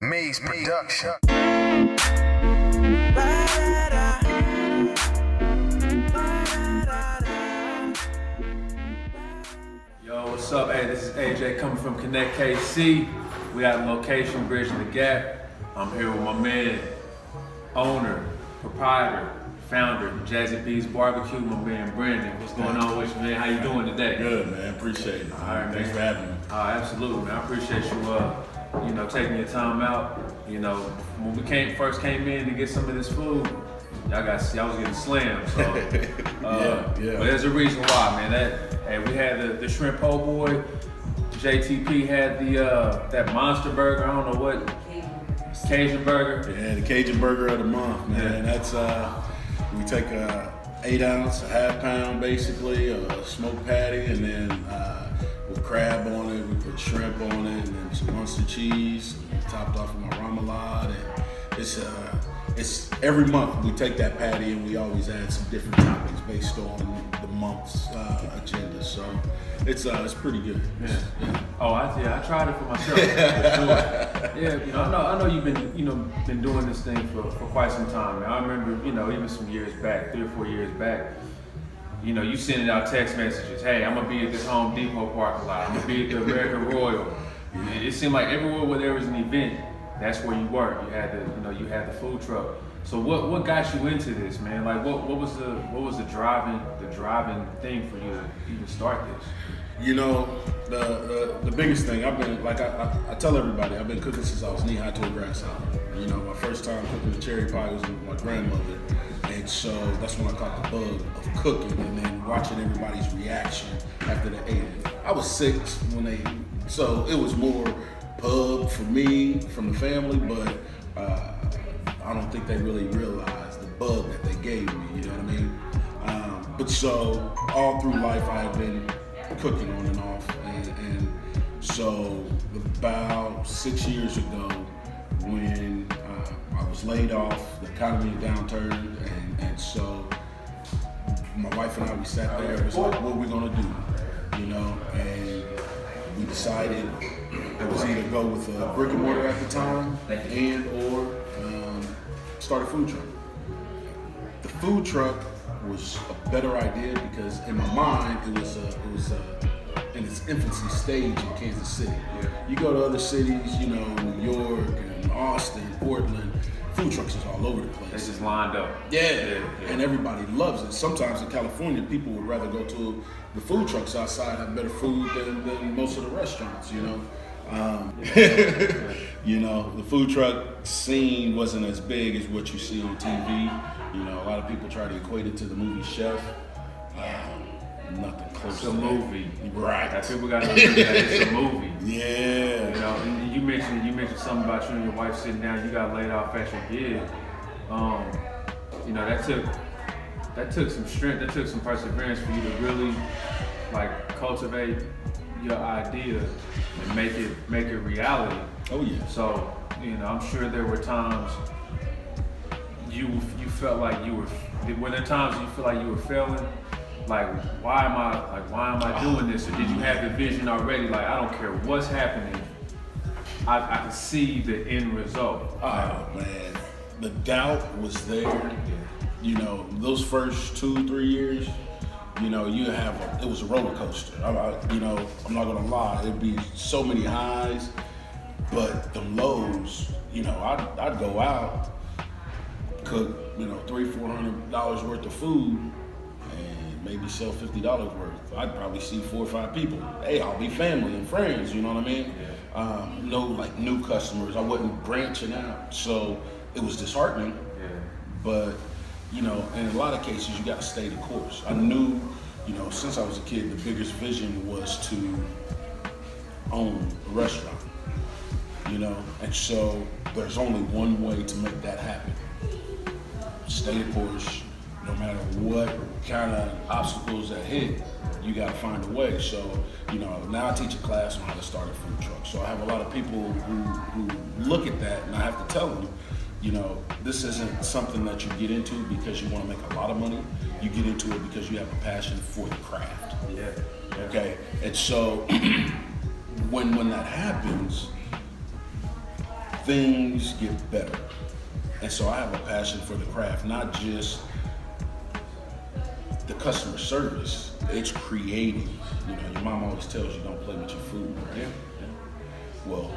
Maze Production. Yo, what's up? Hey, this is AJ coming from ConneKC. We got a location, Bridging the Gap. I'm here with my man, owner, proprietor, founder, Jazzy B's Barbecue, my man Brandon. What's going on with you, man? How you doing today? Good, man. Appreciate it. All right, Thanks for having me. Absolutely, man. I appreciate you, taking your time out. You know, when we first came in to get some of this food, y'all was getting slammed. So, yeah. But there's a reason why, man. We had the shrimp po' boy. JTP had that monster burger. I don't know what. Cajun burger. Yeah, the Cajun burger of the month, man. Yeah. That's we take a 8 ounce, a half pound, basically, a smoked patty, and then with crab on it. We put shrimp on it, and then some Munster cheese, topped off with my remoulade. And it's every month we take that patty and we always add some different toppings based on the month's agenda. So it's pretty good. Yeah. Oh, I tried it for myself. For sure. Yeah, I know you've been doing this thing for quite some time. Man. I remember, even some years back, 3 or 4 years back, you sending out text messages. Hey, I'm gonna be at this Home Depot parking lot. I'm gonna be at the American Royal. It seemed like everywhere where there was an event, that's where you were. You had the food truck. So what got you into this, man? Like what was the driving thing for you to even start this? The biggest thing, I've been, like I tell everybody, I've been cooking since I was knee high to a grasshopper. My first time cooking a cherry pie was with my grandmother. And so that's when I caught the bug of cooking and then watching everybody's reaction after they ate it. I was 6 so it was more pub for me, from the family, but I don't think they really realized the bug that they gave me, you know what I mean? But so all through life I had been cooking on and off, and so about 6 years ago when I was laid off, the economy downturned, and so my wife and I, we sat there, it was like, what are we gonna do? And we decided it was either go with a brick and mortar at the time or start a food truck. The food truck was a better idea because in my mind it was in its infancy stage in Kansas City. Yeah. You go to other cities, New York and Austin, Portland, food trucks is all over the place. They just lined up. Yeah. And everybody loves it. Sometimes in California, people would rather go to the food trucks outside, have better food than most of the restaurants, the food truck scene wasn't as big as what you see on TV. A lot of people try to equate it to the movie Chef. Nothing close to that. It's a movie. Right. That people got to know that it's a movie. Yeah. And you mentioned something about you and your wife sitting down. You got laid off at your gig. That took some strength. That took some perseverance for you to really cultivate your idea and make it reality. Oh yeah. So I'm sure there were times you felt like you were. Were there times you feel like you were failing? Like why am I doing this? Or did you have the vision already? Like I don't care what's happening. I can see the end result. Oh man, the doubt was there. Those first 2-3 years, it was a roller coaster. I'm not gonna lie, it'd be so many highs, but the lows, I'd go out, cook, $300-$400 worth of food, and maybe sell $50 worth. I'd probably see 4 or 5 people. Hey, I'll be family and friends, you know what I mean? Yeah. No new customers. I wasn't branching out, so it was disheartening. Yeah. But in a lot of cases, you got to stay the course. I knew, since I was a kid, the biggest vision was to own a restaurant, and so there's only one way to make that happen. Stay the course, no matter what kind of obstacles that hit, you got to find a way. So, now I teach a class on how to start a food truck. So I have a lot of people who look at that, and I have to tell them, this isn't something that you get into because you want to make a lot of money. You get into it because you have a passion for the craft. Yeah. Okay? And so when that happens, things get better. And so I have a passion for the craft, not just the customer service, it's creating. You know, your mom always tells you don't play with your food, right? Yeah. Well,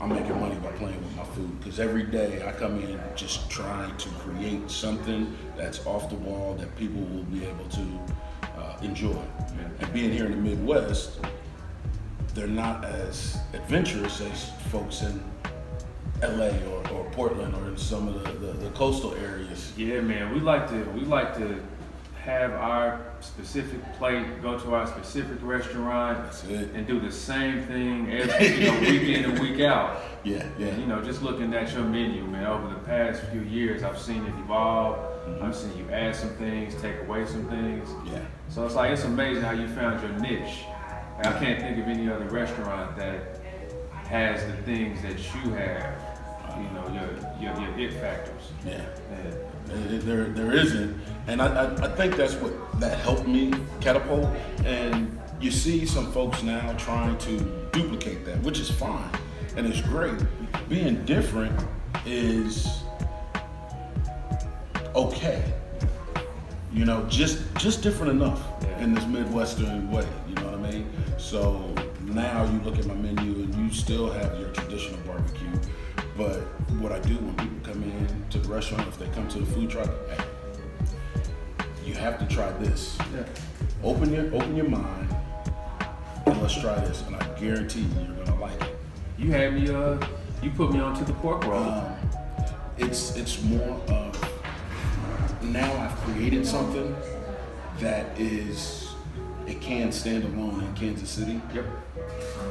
I'm making money by playing with my food because every day I come in just trying to create something that's off the wall that people will be able to enjoy. Yeah. And being here in the Midwest, they're not as adventurous as folks in LA or Portland or in some of the coastal areas. Yeah, man, we like to have our specific plate, go to our specific restaurant, That's it. and do the same thing every week in and week out. Yeah, yeah. And, just looking at your menu, man, over the past few years, I've seen it evolve. Mm-hmm. I've seen you add some things, take away some things. Yeah. So it's amazing how you found your niche. I can't think of any other restaurant that has the things that you have. Your it factors. Yeah. Yeah. There isn't, and I think that's what that helped me catapult. And you see some folks now trying to duplicate that, which is fine, and it's great. Being different is okay, just different enough in this Midwestern way. You know what I mean? So now you look at my menu and you still have your traditional barbecue. But what I do when people come in to the restaurant, if they come to the food truck, hey, you have to try this. Yeah. Open your mind and let's try this, and I guarantee you're gonna like it. You had me. You put me onto the pork roll. It's more of now I've created something that it can stand alone in Kansas City. Yep.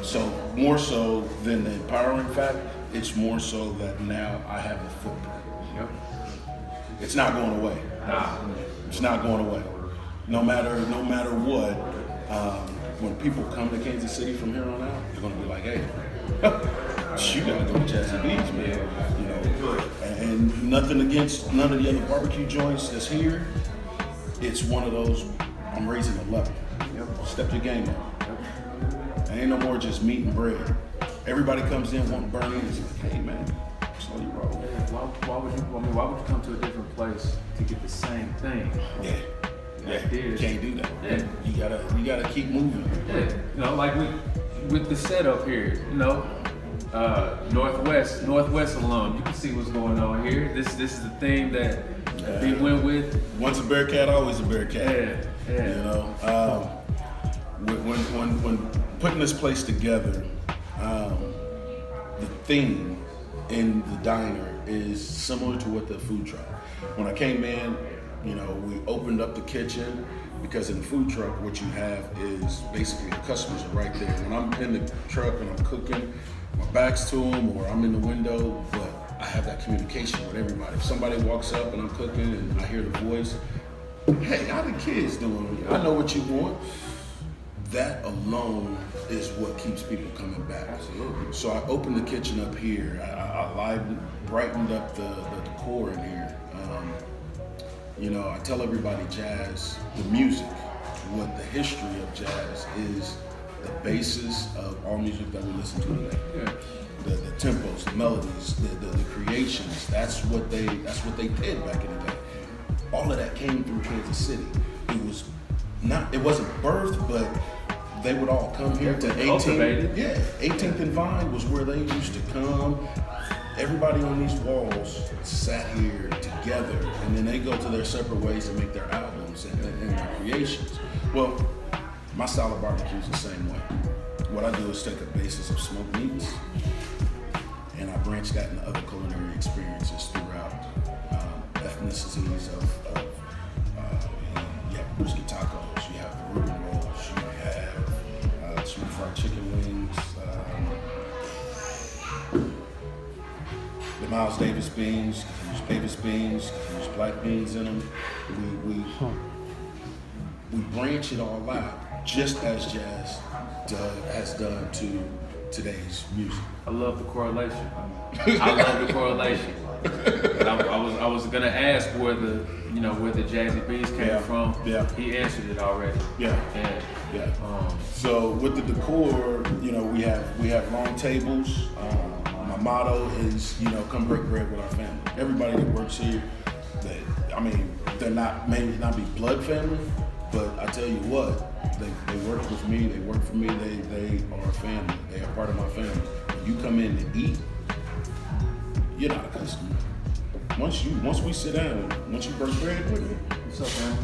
So more so than the empowering fact, it's more so that now I have a footprint. Yep. It's not going away. Nah. It's not going away. No matter what, when people come to Kansas City from here on out, they're gonna be like, hey, you gotta go to Jazzy B's, man. And nothing against none of the other barbecue joints that's here. It's one of those, I'm raising the level. Yep. Step your game up. Ain't no more just meat and bread. Everybody comes in wanting to burn in. It's like, hey man, slow your roll. Why would you come to a different place to get the same thing? Yeah. You can't do that. Yeah. You gotta keep moving. Yeah. Like with the setup here, Northwest alum. You can see what's going on here. This is the thing that we went with. Once a Bearcat, always a Bearcat. Yeah. When putting this place together, the theme in the diner is similar to what the food truck. When I came in, we opened up the kitchen because in the food truck, what you have is basically the customers are right there. When I'm in the truck and I'm cooking, my back's to them or I'm in the window, but I have that communication with everybody. If somebody walks up and I'm cooking and I hear the voice, hey, how the kids doing? I know what you want. That alone is what keeps people coming back. Absolutely. So I opened the kitchen up here. I brightened up the decor in here. I tell everybody jazz, the music, what the history of jazz is, the basis of all music that we listen to today. Yeah. The tempos, the melodies, the creations. That's what they did back in the day. All of that came through Kansas City. It wasn't birthed, but they would all come here to 18th. Yeah, 18th and Vine was where they used to come. Everybody on these walls sat here together, and then they go to their separate ways to make their albums and their creations. Well, my style of barbecue is the same way. What I do is take a basis of smoked meats, and I branch that into other culinary experiences throughout ethnicities of you have brisket tacos, you have the Reuben rolls, you have sweet fried chicken wings, the Miles Davis beans, use Davis beans, use black beans in them. We branch it all out, just as jazz has done to today's music. I love the correlation. I love the correlation. I was gonna ask where the Jazzy B's came from. Yeah. He answered it already. Yeah. Yeah. So with the decor, we have long tables. My motto is, come break bread with our family. Everybody that works here, they're may not be blood family, but I tell you what, they work with me, they work for me, they are a family, they are part of my family. When you come in to eat, you're not a customer. Once we sit down, once you break bread with me, What's up, man?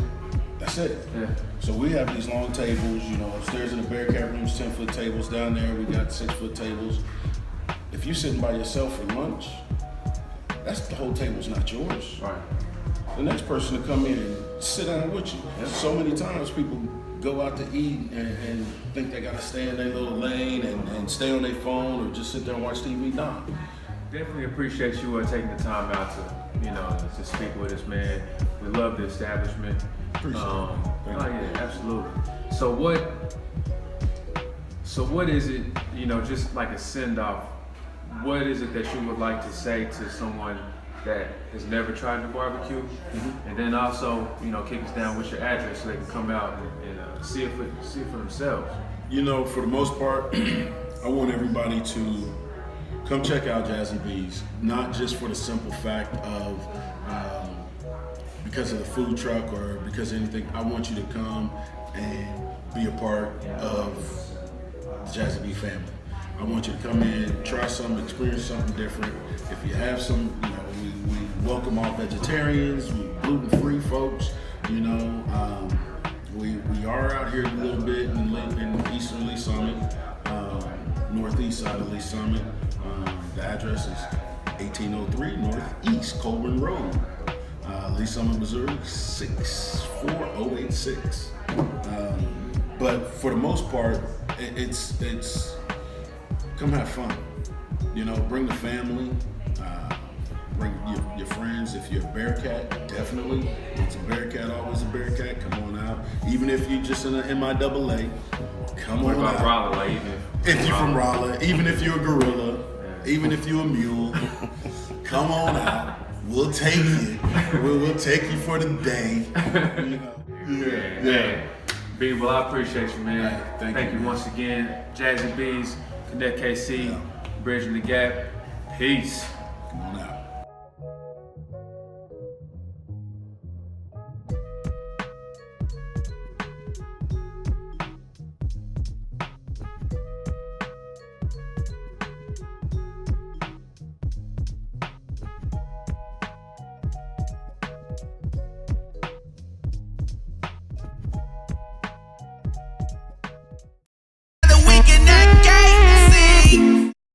that's it. Yeah. So we have these long tables, upstairs in the Bearcat rooms, 10-foot tables. Down there, we got 6-foot tables. If you're sitting by yourself for lunch, the whole table's not yours. Right. The next person to come in and sit down with you. Yeah. So many times people go out to eat and think they gotta stay in their little lane and stay on their phone or just sit there and watch TV. Nah. Definitely appreciate you taking the time out to speak with us, man. We love the establishment. Appreciate it. Oh yeah, absolutely. So what is it, just like a send off, what is it that you would like to say to someone that has never tried the barbecue? Mm-hmm. And then also, kick us down with your address so they can come out and see it for themselves. For the most part, I want everybody to come check out Jazzy B's, not just for the simple fact of because of the food truck or because of anything. I want you to come and be a part of the Jazzy B family. I want you to come in, try something, experience something different. If you have some, we welcome all vegetarians, we gluten-free folks. We are out here a little bit in eastern Lee Summit, northeast side of Lee Summit. The address is 1803 Northeast Colbern Road, Lee Summit, Missouri 64086. But for the most part, it's come have fun. Bring the family, bring your friends. If you're a Bearcat, definitely. It's a Bearcat, always a Bearcat. Come on out. Even if you're just in a MIAA, come on out. Raleigh, like If you're from Raleigh, even if you're a gorilla, even if you're a mule, come on out. We'll take you. We'll take you for the day. Yeah. B, well, I appreciate you, man. Thank you once again. Jazzy B's, ConneKC, Bridging the Gap. Peace. Come on out.